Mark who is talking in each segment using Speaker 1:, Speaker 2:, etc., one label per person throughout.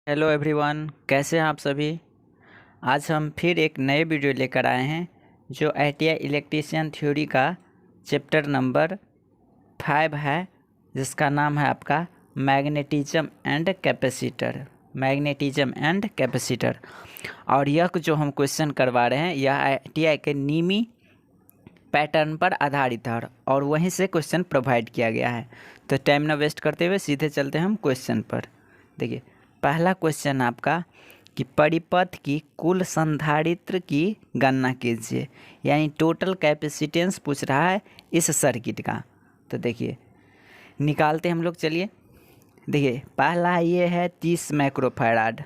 Speaker 1: Hello everyone, कैसे हैं आप सभी। आज हम फिर एक नए वीडियो लेकर आए हैं जो आईटीआई इलेक्ट्रीशियन थ्योरी का चैप्टर नंबर 5 है, जिसका नाम है आपका मैग्नेटिज्म एंड कैपेसिटर। और यह जो हम क्वेश्चन करवा रहे हैं यह आईटीआई के नीमी पैटर्न पर आधारित है और वहीं से क्वेश्चन प्रोवाइड किया गया है। तो टाइम ना वेस्ट करते हुए सीधे चलते हैं हम क्वेश्चन पर। देखिए, पहला क्वेश्चन आपका कि परिपथ की कुल संधारित्र की गणना कीजिए, यानी टोटल कैपेसिटेंस पूछ रहा है इस सर्किट का। तो देखिए निकालते हम लोग, चलिए। देखिए पहला ये है 30 माइक्रोफैराड,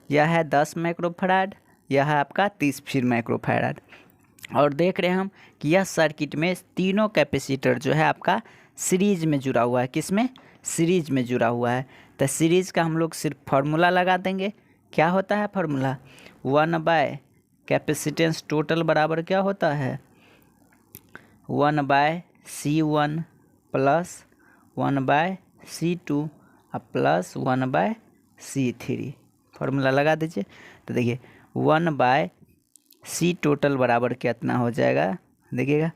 Speaker 1: यह है 10 माइक्रोफैराड, यह है आपका 30 फिर माइक्रोफैराड। और देख रहे हैं हम कि यह सर्किट में तीनों कैपेसिटर जो है आपका सीरीज में जुड़ा हुआ है। किस में? सीरीज में जुड़ा हुआ है। तो सीरीज का हम लोग सिर्फ फार्मूला लगा देंगे। क्या होता है फार्मूला? 1 कैपेसिटेंस टोटल बराबर क्या होता है? 1/C1 plus 1/C2 plus 1/C3। Formula लगा दीजिए। तो देखिए 1/C टोटल बराबर कितना हो जाएगा? देखिएगा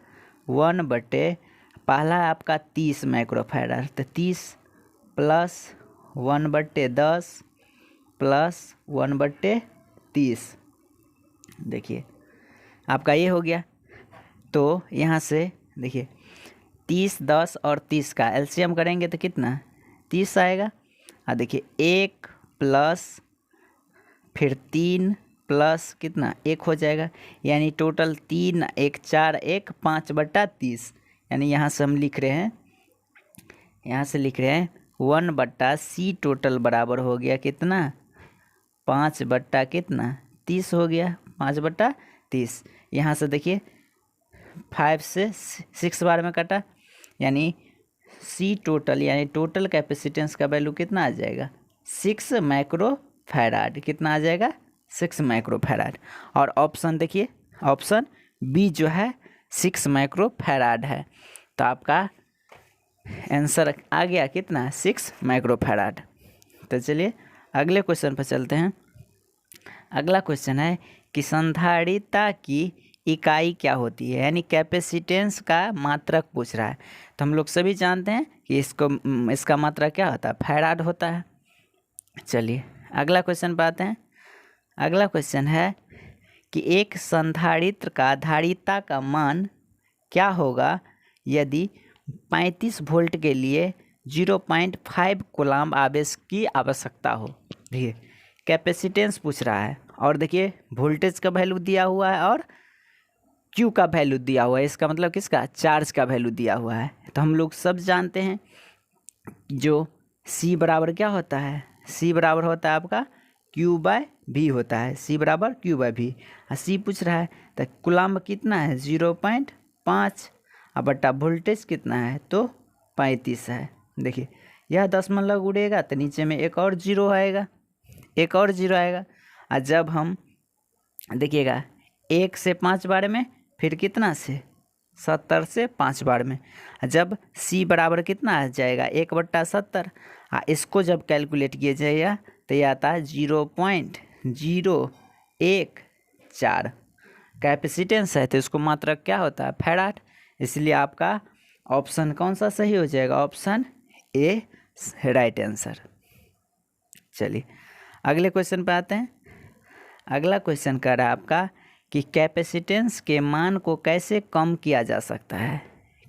Speaker 1: 1/, पहला आपका 30 माइक्रोफैराड, तो 30 प्लस 1/10 प्लस 1/30। देखिए आपका ये हो गया। तो यहाँ से देखिए 30, 10 और 30 का एलसीएम करेंगे तो कितना? 30 आएगा। देखिए 1 प्लस फिर 3 प्लस कितना? 1 हो जाएगा, यानी टोटल 3 1 4 1 5/30। यानी यहाँ से हम लिख रहे हैं, यहाँ से लिख रहे हैं 1/C टोटल बराबर हो गया कितना? 5 कितना? 30 हो गया, 5/30। यहाँ से देखिए 5 से 6 बार में कटा, यानी C टोटल यानी टोटल कैपेसिटेंस का वैल्यू कितना आ जाएगा? 6 माइक्रोफैराड। कितना आ जाएगा? 6 माइक्रोफैराड। और ऑप्शन देखिए, ऑप्शन बी जो है 6 माइक्रोफैराड है। तो आपका आंसर आ गया कितना? 6 माइक्रोफैराड। तो चलिए अगले क्वेश्चन पर चलते हैं। अगला क्वेश्चन है कि संधारिता की इकाई क्या होती है, यानी कैपेसिटेंस का मात्रक पूछ रहा है। तो हम लोग सभी जानते हैं कि इसका मात्रक क्या होता है? फैराड होता है। चलिए अगला क्वेश्चन पर आते हैं। अगला क्वेश्चन है कि एक संधारित्र का धारिता का मान क्या होगा यदि 35 वोल्ट के लिए 0.5 कूलम्ब आवेश की आवश्यकता हो। देखिए कैपेसिटेंस पूछ रहा है और देखिए वोल्टेज का वैल्यू दिया हुआ है और क्यू का वैल्यू दिया हुआ है। इसका मतलब किसका? चार्ज का वैल्यू दिया हुआ है। तो हम लोग सब जानते हैं जो C बराबर क्या होता है? C बराबर होता है आपका Q/V होता है। C बराबर Q/V। C पूछ रहा है तो कूलम्ब कितना है? 0.5 बट्टा वोल्टेज कितना है? तो 35 है। देखिए यह दशमलव उड़ेगा तो नीचे में एक और जीरो आएगा, एक और जीरो आएगा। और जब हम देखिएगा 1 से 5 बार में, फिर कितना से? 70 से 5 बार में। जब C बराबर कितना आ जाएगा? 1/70। इसको जब कैलकुलेट किया जाएगा तो यह आता है 0.014 कैपेसिटेंस है। तो इसको मात्रक क्या होता है? फैराड। इसलिए आपका ऑप्शन कौन सा सही हो जाएगा? Option A right answer. चलिए अगले क्वेश्चन पे आते हैं। अगला क्वेश्चन कह रहा है आपका कि कैपेसिटेंस के मान को कैसे कम किया जा सकता है।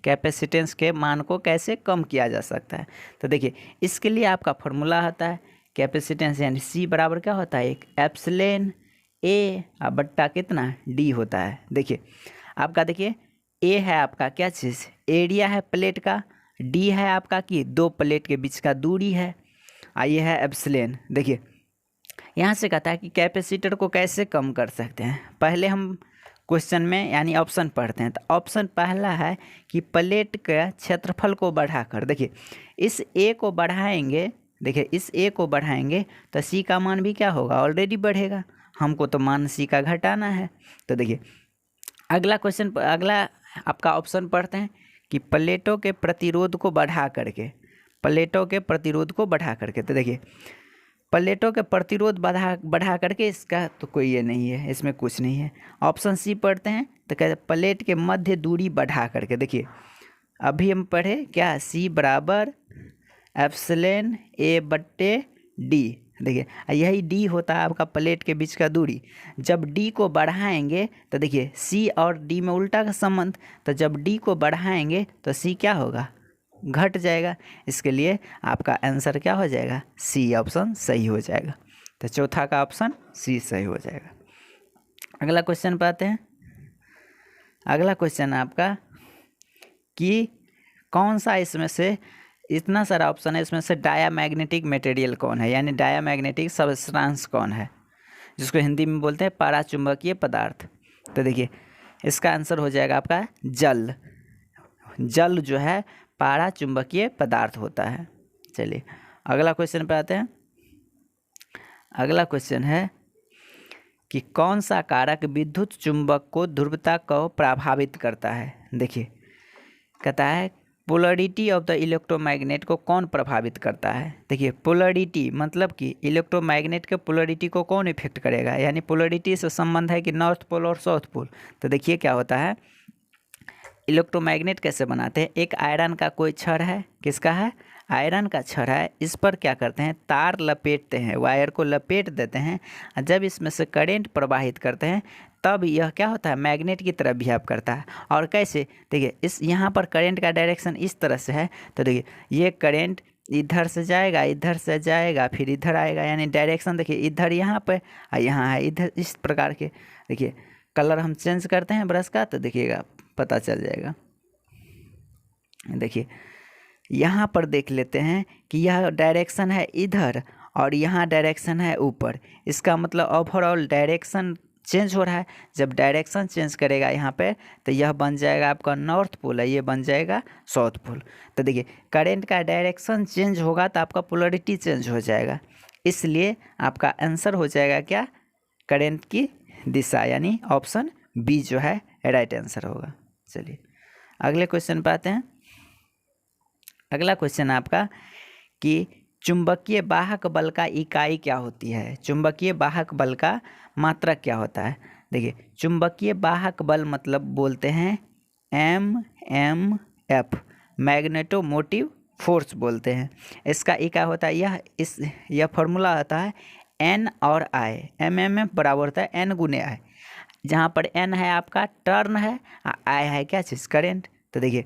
Speaker 1: कैपेसिटेंस के मान को कैसे कम किया जा सकता है? तो देखिए इसके लिए आपका फॉर्मूला होता है कैपेसिटेंस, यानी C बराबर क्या होता है? एक एप्सिलॉन A बट्टा कितना? D होता है। देखिए आपका, देखिए A है आपका क्या चीज़? एरिया है प्लेट का। D है आपका कि दो प्लेट के बीच का दूरी है। ये है एप्सिलॉन। देखिए यहाँ से कहता है कि कैपेसिटर को कैसे कम कर सकते हैं। पहले हम क्वेश्चन में यानी ऑप्शन पढ़ते हैं। तो ऑप्शन पहला है कि प्लेट के क्षेत्रफल को बढ़ाकर, देखिए इस A को बढ़ाएंगे, देखिए इस A को बढ़ाएंगे तो C का मान भी क्या होगा? ऑलरेडी बढ़ेगा। हमको तो मान C का घटाना है। तो देखिए अगला क्वेश्चन, अगला आपका ऑप्शन पढ़ते हैं कि प्लेटों के प्रतिरोध को बढ़ा करके, प्लेटों के प्रतिरोध को बढ़ा करके। तो देखिए प्लेटों के प्रतिरोध बढ़ा करके इसका तो कोई ये नहीं है, इसमें कुछ नहीं है। ऑप्शन सी पढ़ते हैं तो कहते हैं प्लेट के मध्य दूरी बढ़ा करके। देखिए अभी हम पढ़े क्या, सी बराबर एप्सिलॉन ए बट्टे डी। देखिए यही डी होता है आपका प्लेट के बीच का दूरी। जब डी को बढ़ाएंगे तो देखिए सी और डी में उल्टा का संबंध, तो जब डी को बढ़ाएंगे तो सी क्या होगा, घट जाएगा। इसके लिए आपका आंसर क्या हो जाएगा, सी ऑप्शन सही हो जाएगा। तो चौथा का ऑप्शन सी सही हो जाएगा। अगला क्वेश्चन पे आते हैं। अगला क्वेश्चन आपका कि कौन सा इसमें से, इतना सारा ऑप्शन है, इसमें से डायामैग्नेटिक मटेरियल कौन है, यानी डायामैग्नेटिक सब्सटेंस कौन है, जिसको हिंदी में बोलते हैं पाराचुंबकीय पदार्थ। तो देखिए इसका आंसर हो जाएगा आपका जल। जल जो है पाराचुंबकीय पदार्थ होता है। चलिए अगला क्वेश्चन पे आते हैं। अगला क्वेश्चन है कि कौन सा कारक विद्युत चुंबक को ध्रुवता को प्रभावित करता है। देखिए कहता है पोलरिटी ऑफ द इलेक्ट्रोमैग्नेट को कौन प्रभावित करता है। देखिए पोलरिटी मतलब कि इलेक्ट्रोमैग्नेट के पोलरिटी को कौन इफेक्ट करेगा, यानी पोलरिटी से संबंध है कि नॉर्थ पोल और साउथ पोल। तो देखिए क्या होता है, इलेक्ट्रोमैग्नेट कैसे बनाते हैं, एक आयरन का कोई छड़ है, किसका है, आयरन का छड़ है, इस पर क्या करते हैं, तार लपेटते हैं, वायर को लपेट देते हैं। जब इसमें से करंट प्रवाहित करते हैं तब यह क्या होता है, मैग्नेट की तरह बिहेव करता है। और कैसे, देखिए इस यहाँ पर करंट का डायरेक्शन इस तरह से है, तो देखिए ये करंट इधर से जाएगा, इधर से जाएगा, फिर इधर आएगा, यानी डायरेक्शन देखिए इधर यहाँ पे और यहाँ है इधर, इस प्रकार के। देखिए कलर हम चेंज करते हैं ब्रश का तो देखिएगा पता चल जाएगा। देखिए यहाँ पर देख लेते हैं कि यह डायरेक्शन है इधर और यहाँ डायरेक्शन है ऊपर, इसका मतलब ओवरऑल डायरेक्शन चेंज हो रहा है। जब डायरेक्शन चेंज करेगा यहाँ पे तो यह बन जाएगा आपका नॉर्थ पोल है, ये बन जाएगा साउथ पोल। तो देखिए करंट का डायरेक्शन चेंज होगा तो आपका पोलरिटी चेंज हो जाएगा, इसलिए आपका आंसर हो जाएगा क्या, करंट की दिशा, यानी ऑप्शन बी जो है राइट आंसर होगा। चलिए अगले क्वेश्चन पे आते हैं। अगला क्वेश्चन आपका कि चुंबकीय वाहक बल का इकाई क्या होती है, चुंबकीय वाहक बल का मात्रक क्या होता है। देखिए चुंबकीय वाहक बल मतलब बोलते हैं MMF, मैग्नेटोमोटिव फोर्स बोलते हैं। इसका इकाई होता है यह फॉर्मूला होता है N और I। MMF बराबर होता है N गुने I, जहाँ पर N है आपका टर्न है, I है क्या चीज़, करंट। तो देखिए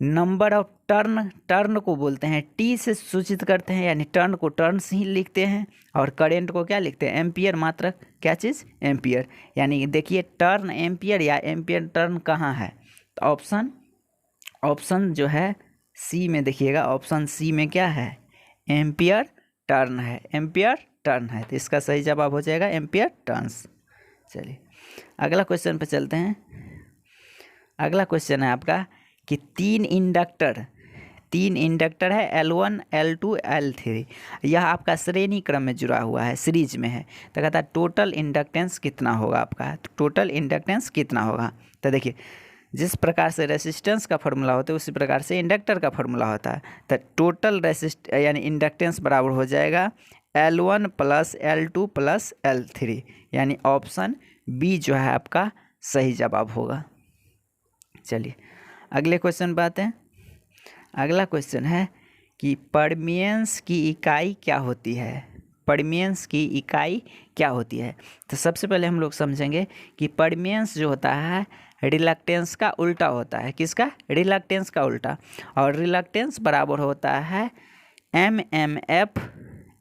Speaker 1: नंबर ऑफ टर्न को बोलते हैं T से सूचित करते हैं, यानी टर्न को टर्न्स ही लिखते हैं, और करंट को क्या लिखते हैं, एम्पियर, मात्रक क्या चीज़, एम्पियर। यानी देखिए टर्न एम्पियर या एम्पियर टर्न कहाँ है, तो ऑप्शन जो है सी में देखिएगा, ऑप्शन सी में क्या है, एम्पियर टर्न है, एम्पियर टर्न है। तो इसका सही जवाब हो जाएगा एम्पियर टर्न्स। चलिए अगला क्वेश्चन पे चलते हैं। अगला क्वेश्चन है आपका कि तीन इंडक्टर है L1 L2 L3, यह आपका श्रेणी क्रम में जुड़ा हुआ है, सीरीज में है। तो कहता है टोटल इंडक्टेंस कितना होगा आपका, तो टोटल इंडक्टेंस कितना होगा। तो देखिए जिस प्रकार से रेसिस्टेंस का फॉर्मूला होता है उसी प्रकार से इंडक्टर का फॉर्मूला होता है। तो टोटल यानी इंडक्टेंस बराबर हो जाएगा L1 + L2 + L3, यानी ऑप्शन बी जो है आपका सही जवाब होगा। चलिए अगले क्वेश्चन पे आते हैं। अगला क्वेश्चन है कि परमियंस की इकाई क्या होती है, परमियंस की इकाई क्या होती है। तो सबसे पहले हम लोग समझेंगे कि परमियंस जो होता है रिलक्टेंस का उल्टा होता है, किसका, रिलक्टेंस का उल्टा, और रिलक्टेंस बराबर होता है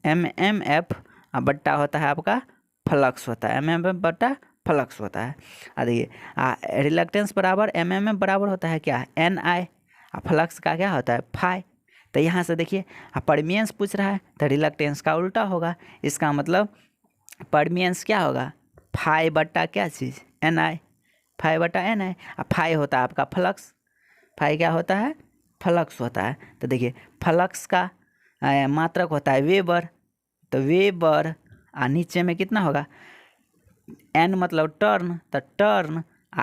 Speaker 1: MMF बट्टा होता है आपका फ्लक्स होता है, MMF बट्टा फ्लक्स होता है। देखिए रिलक्टेंस बराबर MMF बराबर होता है क्या, NI, फ्लक्स का क्या होता है फाई। तो यहाँ से देखिए परमियंस पूछ रहा है तो रिलक्टेंस का उल्टा होगा, इसका मतलब परमियंस क्या होगा, फाई बट्टा क्या चीज़, NI, फाई बट्टा NI। फाई होता है आपका फ्लक्स, फाई क्या होता है, फ्लक्स होता है। तो देखिए फ्लक्स का मात्रक होता है वेबर, तो वेबर नीचे में कितना होगा, N मतलब टर्न, तो टर्न,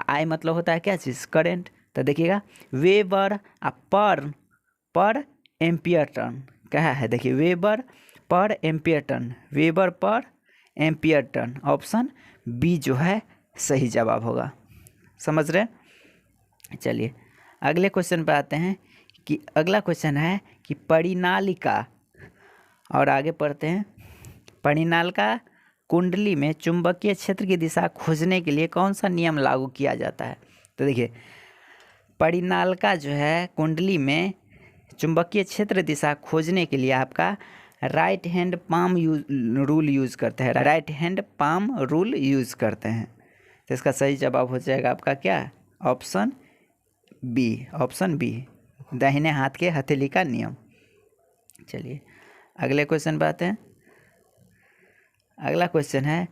Speaker 1: I मतलब होता है क्या चीज़, करंट। तो देखिएगा वेबर पर एम्पियर टर्न क्या है, देखिए weber per ampere turn, weber per ampere turn. Option B जो है सही जवाब होगा। समझ रहे? चलिए अगले क्वेश्चन पे आते हैं कि अगला क्वेश्चन है कि परिनालिका, और आगे पढ़ते हैं। परिनालिका कुंडली में चुंबकीय क्षेत्र की दिशा खोजने के लिए कौन सा नियम लागू किया जाता है? तो देखिए परिनालिका जो है कुंडली में चुंबकीय क्षेत्र दिशा खोजने के लिए आपका right hand palm rule use करते हैं। Right hand palm rule use करते हैं। तो इसका सही जवाब हो जाएगा आपका क्या? Option B. ऑप्शन बी, दाहिने हाथ के हथेली का नियम। चलिए अगले क्वेश्चन पे आते हैं। अगला क्वेश्चन है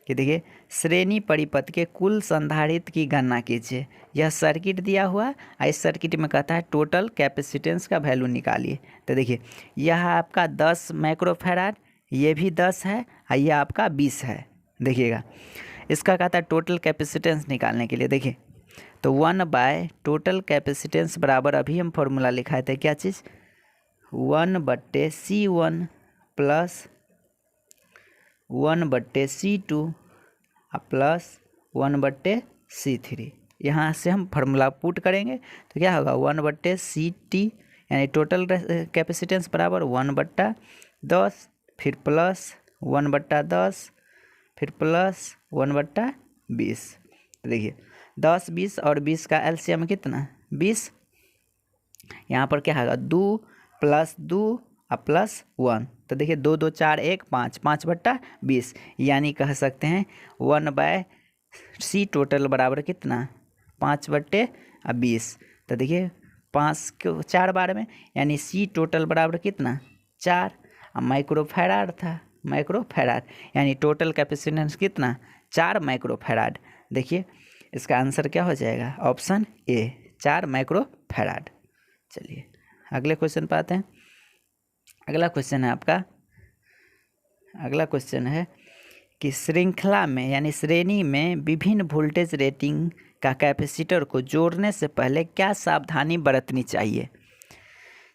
Speaker 1: कि देखिए श्रेणी परिपथ के कुल संधारित्र की गणना कीजिए। यह सर्किट दिया हुआ है, इस सर्किट में कहता है टोटल कैपेसिटेंस का वैल्यू निकालिए। तो देखिए यह आपका 10 माइक्रोफैराड, ये भी 10 है और ये आपका 20 है। देखिएगा इसका कहता है टोटल कैपेसिटेंस निकालने के लिए। देखिए तो 1 टोटल कैपेसिटेंस बराबर, अभी हम फॉर्मूला लिखाए थे क्या चीज़, 1/C1 plus 1/C2 plus 1/C3। यहाँ से हम फार्मूला पुट करेंगे तो क्या होगा 1/CT, यानी टोटल कैपेसिटेंस बराबर 1/10, फिर प्लस 1/10, फिर प्लस 1/20। तो देखिए 10, 20 और 20 का एलसीएम कितना? 20। यहाँ पर क्या होगा 2 + 2 और +1। तो देखिए 2 2 4 1 5, 5/20, यानी कह सकते हैं 1/C टोटल बराबर कितना? 5/20। तो देखिए 5 को 4 बार में, यानी C टोटल बराबर कितना? 4। माइक्रोफैराड था, माइक्रोफैराड, यानी टोटल कैपेसिटेंस कितना? 4 माइक्रोफैराड। देखिए इसका आंसर क्या हो जाएगा? Option A, 4 microfarad. चलिए अगले क्वेश्चन पे आते हैं। अगला क्वेश्चन है आपका, अगला क्वेश्चन है कि श्रृंखला में यानी श्रेणी में विभिन्न वोल्टेज रेटिंग का कैपेसिटर को जोड़ने से पहले क्या सावधानी बरतनी चाहिए?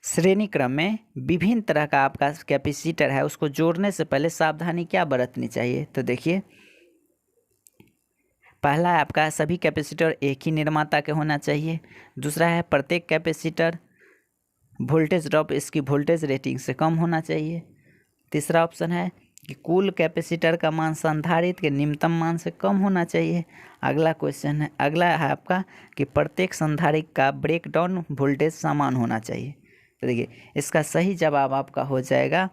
Speaker 1: श्रेणी क्रम में विभिन्न तरह का आपका कैपेसिटर है, उसको जोड़ने से पहले सावधानी क्या बरतनी चाहिए? तो देखिए पहला है आपका सभी कैपेसिटर एक ही निर्माता के होना चाहिए। दूसरा है प्रत्येक कैपेसिटर वोल्टेज ड्रॉप इसकी वोल्टेज रेटिंग से कम होना चाहिए। तीसरा ऑप्शन है कि कुल कैपेसिटर का मान संधारित्र के निम्नतम मान से कम होना चाहिए। अगला क्वेश्चन है, अगला है आपका कि प्रत्येक संधारित्र का ब्रेकडाउन वोल्टेज समान होना चाहिए। तो देखिए इसका सही जवाब आपका हो जाएगा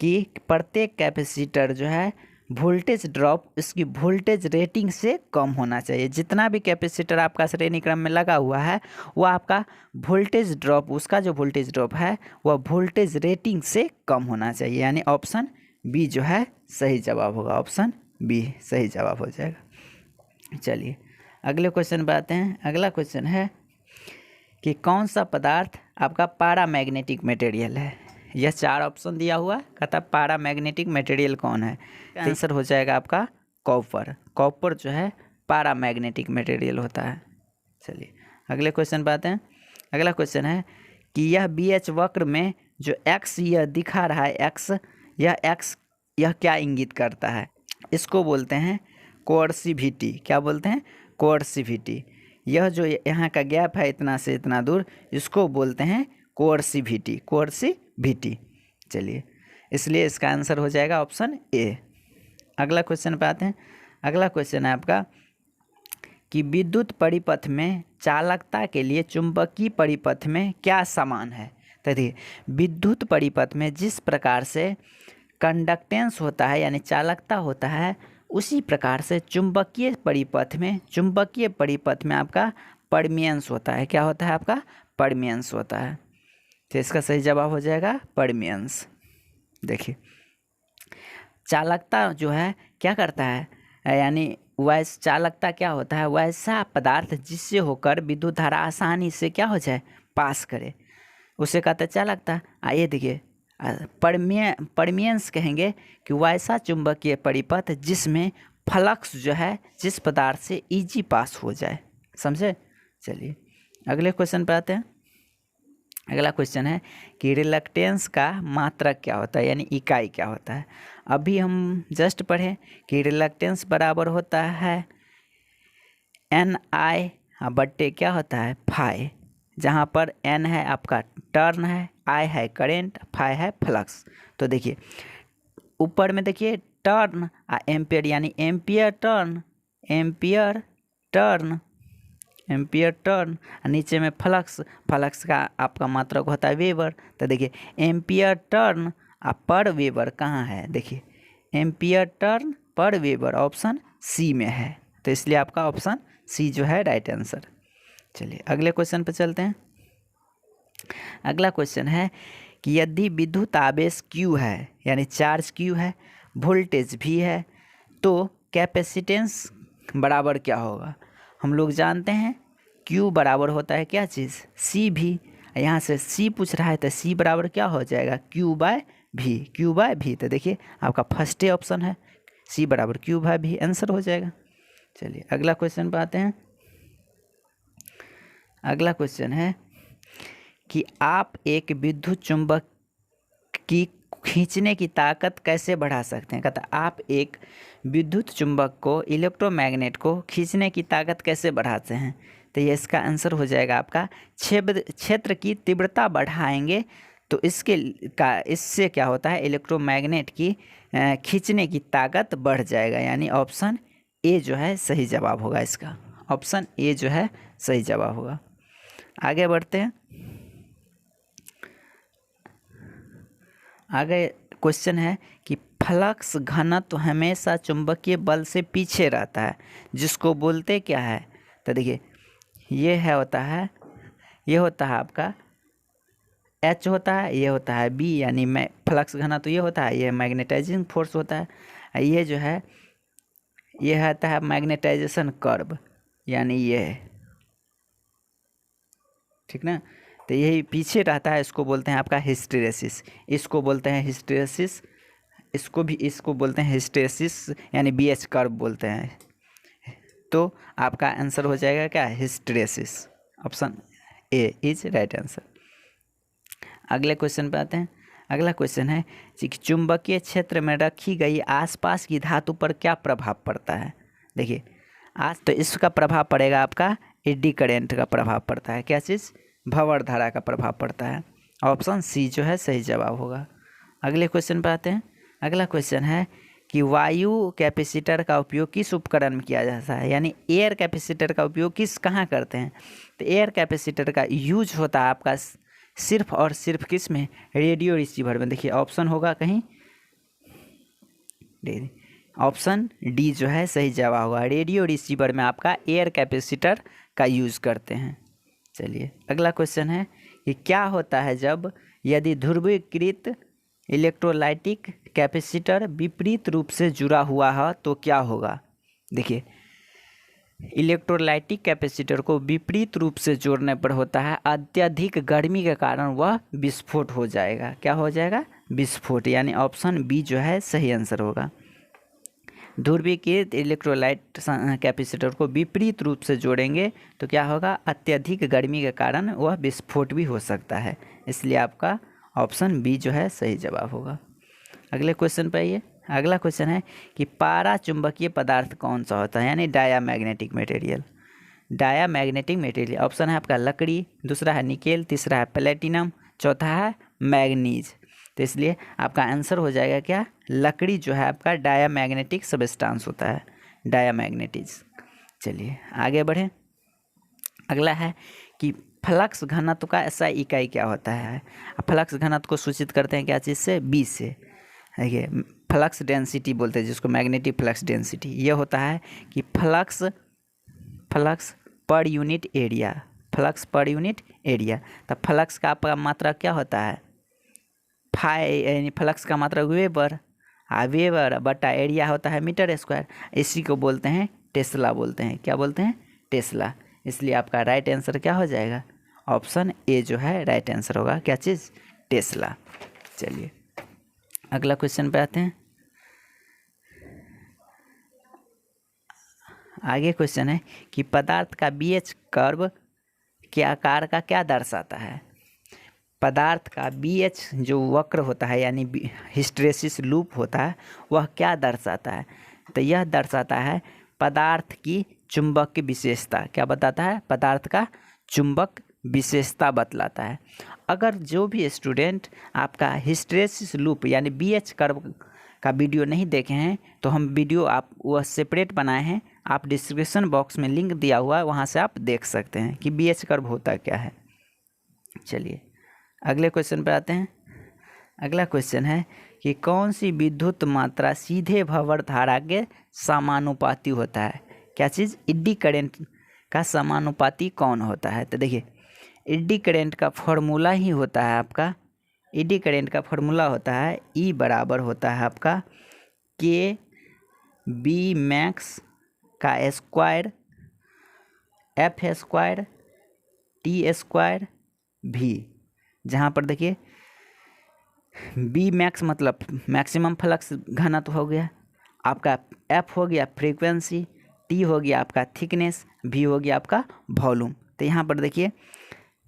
Speaker 1: कि प्रत्येक कैपेसिटर जो है वोल्टेज ड्रॉप इसकी वोल्टेज रेटिंग से कम होना चाहिए। जितना भी कैपेसिटर आपका श्रेणी क्रम में लगा हुआ है वो आपका वोल्टेज ड्रॉप, उसका जो वोल्टेज ड्रॉप है वह वोल्टेज रेटिंग से कम होना चाहिए, यानी ऑप्शन बी जो है सही जवाब होगा। ऑप्शन बी सही जवाब हो जाएगा। चलिए अगले क्वेश्चन पे आते हैं। अगला क्वेश्चन है कि कौन सा पदार्थ आपका पैरामैग्नेटिक मटेरियल है? यह 4 ऑप्शन दिया हुआ है, कहता पैरामैग्नेटिक मटेरियल कौन है? आंसर हो जाएगा आपका कॉपर। कॉपर जो है पैरामैग्नेटिक मटेरियल होता है। चलिए अगले क्वेश्चन पे आते हैं। अगला क्वेश्चन है कि यह BH वक्र में जो x यह दिखा रहा है x, यह x यह क्या इंगित करता है? इसको बोलते हैं कोअर्सिविटी। क्या बोलते हैं? कोअर्सिविटी। यह जो यहाँ का गैप है इतना से इतना दूर, इसको बोलते हैं कोअर्सिविटी। कोअर्सिविटी। चलिए इसलिए इसका आंसर हो जाएगा ऑप्शन ए। अगला क्वेश्चन पे आते हैं। अगला क्वेश्चन है आपका कि विद्युत परिपथ में चालकता के लिए चुंबकीय परिपथ में क्या समान है? तो देखिए विद्युत परिपथ में जिस प्रकार से कंडक्टेंस होता है यानी चालकता होता है, उसी प्रकार से चुंबकीय परिपथ में आपका परमियंस होता है। क्या होता है आपका? परमियंस होता है। तो इसका सही जवाब हो जाएगा परमियंस। देखिए चालकता जो है क्या करता है, यानी वैसा चालकता क्या होता है? वैसा पदार्थ जिससे होकर विद्युत धारा आसानी से क्या हो जाए? पास करे, उसे कहते हैं चालकता। आइए देखिए परमियंस कहेंगे कि वैसा चुंबकीय परिपथ जिसमें फ्लक्स जो है जिस पदार्थ से इजी पास हो जाए। समझे? चलिए अगले क्वेश्चन पे आते हैं। अगला क्वेश्चन है कि रिलक्टेंस का मात्रक क्या होता है, यानी इकाई क्या होता है। अभी हम जस्ट पढ़े कि रिलक्टेंस बराबर होता है NI बट्टे क्या होता है फाई, जहाँ पर N है आपका टर्न है, I है करेंट, फाई है फ्लक्स। तो देखिए ऊपर में देखिए टर्न एम्पियर, यानी ampere turn, ampere turn, ampere turn, नीचे में फ्लक्स, फ्लक्स का आपका मात्रक होता है वेबर। तो देखिए एम्पियर टर्न पर वेबर कहाँ है, देखिए एम्पियर टर्न पर वेबर ऑप्शन सी में है, तो इसलिए आपका ऑप्शन सी जो है राइट आंसर। चलिए अगले क्वेश्चन पर चलते हैं। अगला क्वेश्चन है कि यदि विद्युत आवेश Q है, यानी चार्ज Q है, वोल्टेज V है, तो कैपेसिटेंस बराबर क्या होगा। हम लोग जानते हैं Q बराबर होता है क्या चीज़, C भी। यहाँ से C पूछ रहा है तो C बराबर क्या हो जाएगा, Q by V, Q by V। तो देखिए आपका फर्स्ट ऑप्शन है, C बराबर Q बाय V आंसर हो जाएगा। चलिए अगला क्वेश्चन पर आते हैं। अगला क्वेश्चन है कि आप एक विद्युत चुंबक की खींचने की ताकत कैसे बढ़ा सकते हैं। कहता आप एक विद्युत चुंबक को, इलेक्ट्रोमैग्नेट को खींचने की ताकत कैसे बढ़ाते हैं। तो ये इसका आंसर हो जाएगा आपका क्षेत्र की तीव्रता बढ़ाएंगे तो इससे क्या होता है, इलेक्ट्रोमैग्नेट की खींचने की ताकत बढ़ जाएगा, यानी ऑप्शन ए जो है सही जवाब होगा इसका, ऑप्शन ए जो है सही जवाब होगा। आगे बढ़ते हैं। आगे क्वेश्चन है कि फ्लक्स घनत्व हमेशा चुंबकीय बल से पीछे रहता है, जिसको बोलते क्या है। तो देखिए ये होता है आपका H होता है, ये होता है B, यानी फ्लक्स घनत्व ये होता है, ये मैग्नेटाइजिंग फोर्स होता है, ये जो है ये होता है मैग्नेटाइजेशन कर्व, यानी ये, ठीक ना। तो यही पीछे रहता है, इसको बोलते हैं आपका हिस्टेरेसिस, इसको बोलते हैं हिस्टेरेसिस, इसको बोलते हैं हिस्टेरेसिस, यानी BH कर्व बोलते हैं। तो आपका आंसर हो जाएगा क्या, hysteresis, option A is right answer. अगले क्वेश्चन पे आते हैं। अगला क्वेश्चन है कि चुंबकीय क्षेत्र में रखी गई आसपास की धातु पर क्या प्रभाव पड़ता है। देखिए आज तो इसका प्रभाव पड़ेगा आपका एडी करेंट का प्रभाव पड़ता है, क्या चीज़, भंवर धारा का प्रभाव पड़ता है, ऑप्शन सी जो है सही जवाब होगा। अगले क्वेश्चन पर आते हैं। अगला क्वेश्चन है कि वायु कैपेसिटर का उपयोग किस उपकरण में किया जाता है, यानी एयर कैपेसिटर का उपयोग कहाँ करते हैं। तो एयर कैपेसिटर का यूज होता है आपका सिर्फ और सिर्फ किस में, रेडियो रिसीवर में। देखिए ऑप्शन होगा कहीं, ऑप्शन डी जो है सही जवाब होगा, रेडियो रिसीवर में आपका एयर कैपेसिटर का यूज़ करते हैं। चलिए अगला क्वेश्चन है कि क्या होता है यदि ध्रुवीकृत इलेक्ट्रोलाइटिक कैपेसिटर विपरीत रूप से जुड़ा हुआ है तो क्या होगा। देखिए इलेक्ट्रोलाइटिक कैपेसिटर को विपरीत रूप से जोड़ने पर होता है अत्यधिक गर्मी के कारण वह विस्फोट हो जाएगा, क्या हो जाएगा, विस्फोट, यानी ऑप्शन बी जो है सही आंसर होगा। ध्रुवीकृत इलेक्ट्रोलाइट कैपेसिटर को विपरीत रूप से जोड़ेंगे तो क्या होगा, अत्यधिक गर्मी के कारण वह विस्फोट भी हो सकता है, इसलिए आपका ऑप्शन बी जो है सही जवाब होगा। अगले क्वेश्चन पर आइए। अगला क्वेश्चन है कि पारा चुंबकीय पदार्थ कौन सा होता है, यानी diamagnetic material. Diamagnetic material option है आपका लकड़ी, दूसरा है निकेल, तीसरा है प्लेटिनम, चौथा है मैग्नीज। तो इसलिए आपका आंसर हो जाएगा क्या, लकड़ी जो है आपका डायामैग्नेटिक सब्सटेंस होता है, डायामैग्नेटिज। चलिए आगे बढ़ें। अगला है कि फ्लक्स घनत्व का SI इकाई क्या होता है। फ्लक्स घनत्व को सूचित करते हैं क्या चीज़ से, बी से। देखिए फ्लक्स डेंसिटी बोलते हैं जिसको, मैग्नेटिक फ्लक्स डेंसिटी। ये होता है कि flux per unit area, flux per unit area. तो फ्लक्स का आपका मात्रा क्या होता है, फाई, यानी फ्लक्स का मात्रा वेबर, वेबर बटा एरिया होता है मीटर स्क्वायर, इसी को बोलते हैं टेस्ला बोलते हैं, क्या बोलते हैं, टेस्ला। इसलिए आपका राइट आंसर क्या हो जाएगा, ऑप्शन ए जो है राइट आंसर होगा, क्या चीज़, टेस्ला। चलिए अगला क्वेश्चन पे आते हैं। आगे क्वेश्चन है कि पदार्थ का BH कर्व के आकार का क्या दर्शाता है। पदार्थ का BH जो वक्र होता है यानी हिस्टैरिसीस लूप होता है वह क्या दर्शाता है? तो यह दर्शाता है पदार्थ की चुंबक की विशेषता। क्या बताता है? पदार्थ का चुंबक विशेषता बतलाता है। अगर जो भी स्टूडेंट आपका हिस्टैरिसीस लूप यानी BH कर्व का वीडियो नहीं देखे हैं तो हम वीडियो आप वह सेपरेट बनाए हैं, आप डिस्क्रिप्शन बॉक्स में लिंक दिया हुआ है, वहाँ से आप देख सकते हैं कि BH कर्व होता क्या है। चलिए अगले क्वेश्चन पे आते हैं। अगला क्वेश्चन है कि कौन सी विद्युत मात्रा सीधे भंवर धारा के समानुपाती होता है? क्या चीज़? इड्डी करेंट का समानुपाती कौन होता है? तो देखिए इड्डी करेंट का फॉर्मूला ही होता है आपका, इडी करेंट का फॉर्मूला होता है E बराबर होता है आपका के बी मैक्स का square F square T square भी, जहाँ पर देखिए बी मैक्स मतलब मैक्सिमम फ्लक्स घनत्व हो गया आपका, एफ हो गया फ्रीक्वेंसी, टी हो गया आपका थिकनेस, भी हो गया आपका वॉल्यूम। तो यहाँ पर देखिए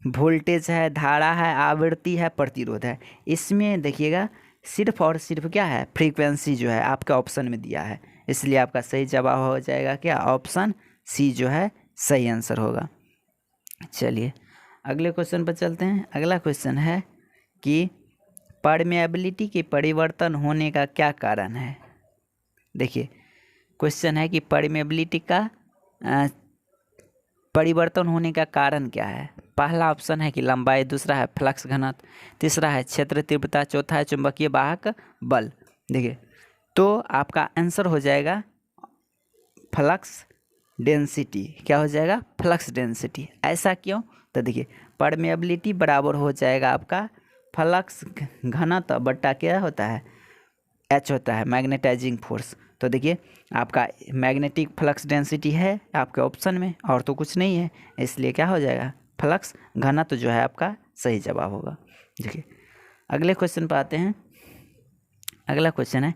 Speaker 1: वोल्टेज है, धारा है, आवृत्ति है, प्रतिरोध है। इसमें देखिएगा सिर्फ और सिर्फ क्या है? फ्रीक्वेंसी जो है आपका ऑप्शन में दिया है, इसलिए आपका सही जवाब हो जाएगा क्या? ऑप्शन सी जो है सही आंसर होगा। चलिए अगले क्वेश्चन पर चलते हैं। अगला क्वेश्चन है कि परमेबिलिटी के परिवर्तन होने का क्या कारण है? देखिए क्वेश्चन है कि परमेबिलिटी का परिवर्तन होने का कारण क्या है? पहला ऑप्शन है कि लंबाई, दूसरा है फ्लक्स घनत्व, तीसरा है क्षेत्र तीव्रता, चौथा है चुंबकीय वाहक बल। देखिए तो आपका आंसर हो जाएगा फ्लक्स डेंसिटी। क्या हो जाएगा? Flux density. ऐसा क्यों? तो देखिए परमेबिलिटी बराबर हो जाएगा आपका फ्लक्स घनत्व बट्टा क्या होता है? H होता है मैग्नेटाइजिंग फोर्स। तो देखिए आपका मैग्नेटिक फ्लक्स डेंसिटी है आपके ऑप्शन में और तो कुछ नहीं है, इसलिए क्या हो जाएगा? फ्लक्स घनत्व जो है आपका सही जवाब होगा। देखिए अगले क्वेश्चन पर आते हैं। अगला क्वेश्चन है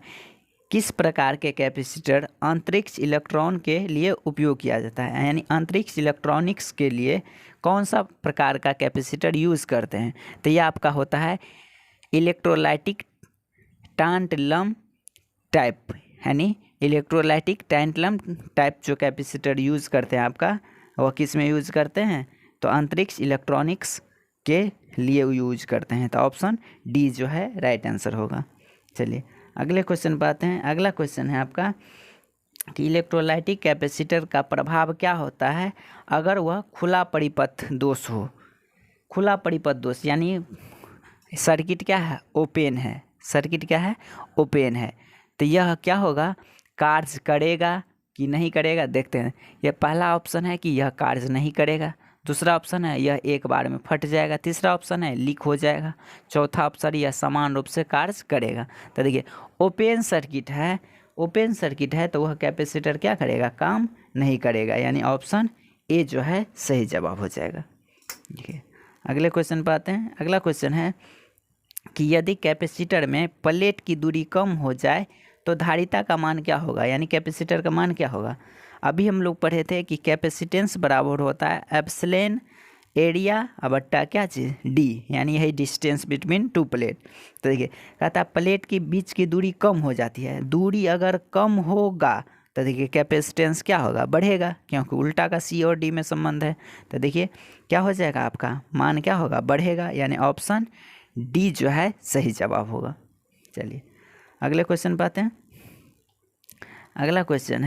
Speaker 1: किस प्रकार के कैपेसिटर अंतरिक्ष इलेक्ट्रॉन के लिए उपयोग किया जाता है? यानी अंतरिक्ष इलेक्ट्रॉनिक्स के लिए कौन सा प्रकार का कैपेसिटर यूज़ करते हैं? तो यह आपका होता है इलेक्ट्रोलाइटिक टैंटलम टाइप, यानी इलेक्ट्रोलाइटिक टैंटलम टाइप जो कैपेसिटर यूज़ करते हैं आपका, वह किस में यूज़ करते हैं? तो अंतरिक्ष इलेक्ट्रॉनिक्स के लिए यूज करते हैं। तो ऑप्शन डी जो है राइट आंसर होगा। चलिए अगले क्वेश्चन पर आते हैं। अगला क्वेश्चन है आपका कि इलेक्ट्रोलाइटिक कैपेसिटर का प्रभाव क्या होता है अगर वह खुला परिपथ दोष हो? खुला परिपथ दोष यानी सर्किट क्या है? ओपन है। सर्किट क्या है? ओपन है। तो यह क्या होगा? कार्य करेगा कि नहीं करेगा? देखते हैं। यह पहला ऑप्शन है कि यह कार्य नहीं करेगा, दूसरा ऑप्शन है यह एक बार में फट जाएगा, तीसरा ऑप्शन है लीक हो जाएगा, चौथा ऑप्शन यह समान रूप से कार्य करेगा। तो देखिए ओपन सर्किट है, ओपन सर्किट है तो वह कैपेसिटर क्या करेगा? काम नहीं करेगा, यानी ऑप्शन ए जो है सही जवाब हो जाएगा। देखिए अगले क्वेश्चन पर आते हैं। अगला क्वेश्चन है कि यदि कैपेसिटर में प्लेट की दूरी कम हो जाए तो धारिता का मान क्या होगा? यानी कैपेसिटर का मान क्या होगा? अभी हम लोग पढ़े थे कि कैपेसिटेंस बराबर होता है एप्सिलॉन एरिया बट्टा क्या चीज़? डी, यानी यही डिस्टेंस बिटवीन टू प्लेट। तो देखिए कहता है प्लेट के बीच की दूरी कम हो जाती है, दूरी अगर कम होगा तो देखिए कैपेसिटेंस क्या होगा? बढ़ेगा, क्योंकि उल्टा का सी और डी में संबंध है। तो देखिए क्या हो जाएगा? आपका मान क्या होगा? बढ़ेगा, यानी ऑप्शन डी जो है सही जवाब होगा। चलिए अगले क्वेश्चन पर आते हैं। अगला क्वेश्चन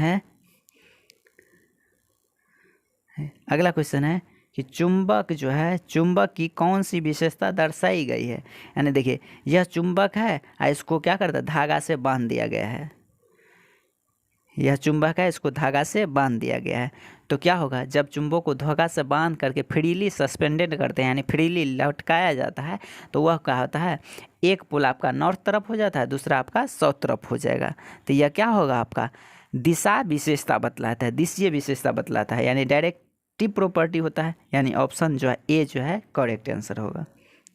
Speaker 1: है कि चुंबक जो है, चुंबक की कौन सी विशेषता दर्शाई गई है? यानी देखिए यह चुंबक है, इसको क्या करता है? धागा से बांध दिया गया है। यह चुंबक है, इसको धागा से बांध दिया गया है। तो क्या होगा? जब चुंबक को धागा से बांध करके फ्रीली सस्पेंडेड करते हैं, यानी फ्रीली लटकाया जाता है, तो वह क्या होता है? एक पोल आपका नॉर्थ तरफ हो जाता है, दूसरा आपका साउथ तरफ हो जाएगा। तो यह क्या होगा? आपका दिशा विशेषता बतलाता है, दिशीय विशेषता बतलाता है, यानी डायरेक्टिव प्रॉपर्टी होता है, यानी ऑप्शन जो है ए जो है करेक्ट आंसर होगा।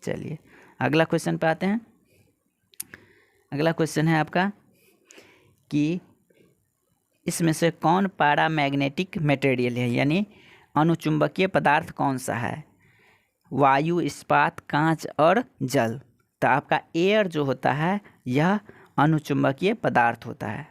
Speaker 1: चलिए अगला क्वेश्चन पे आते हैं। अगला क्वेश्चन है आपका कि इसमें से कौन पैरामैग्नेटिक मटेरियल है, यानी अनुचुंबकीय पदार्थ कौन सा है? वायु, इस्पात, कांच और जल। तो आपका एयर जो होता है यह अनुचुंबकीय पदार्थ होता है,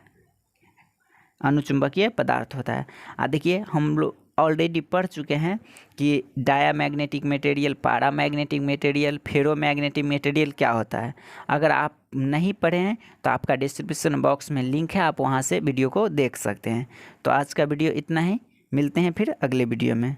Speaker 1: अनुचुंबकीय पदार्थ होता है। देखिए हम लोग ऑलरेडी पढ़ चुके हैं कि diamagnetic material, paramagnetic material, ferromagnetic material क्या होता है। अगर आप नहीं पढ़े हैं तो आपका डिस्क्रिप्शन बॉक्स में लिंक है, आप वहां से वीडियो को देख सकते हैं। तो आज का वीडियो इतना ही, मिलते हैं फिर अगले वीडियो में।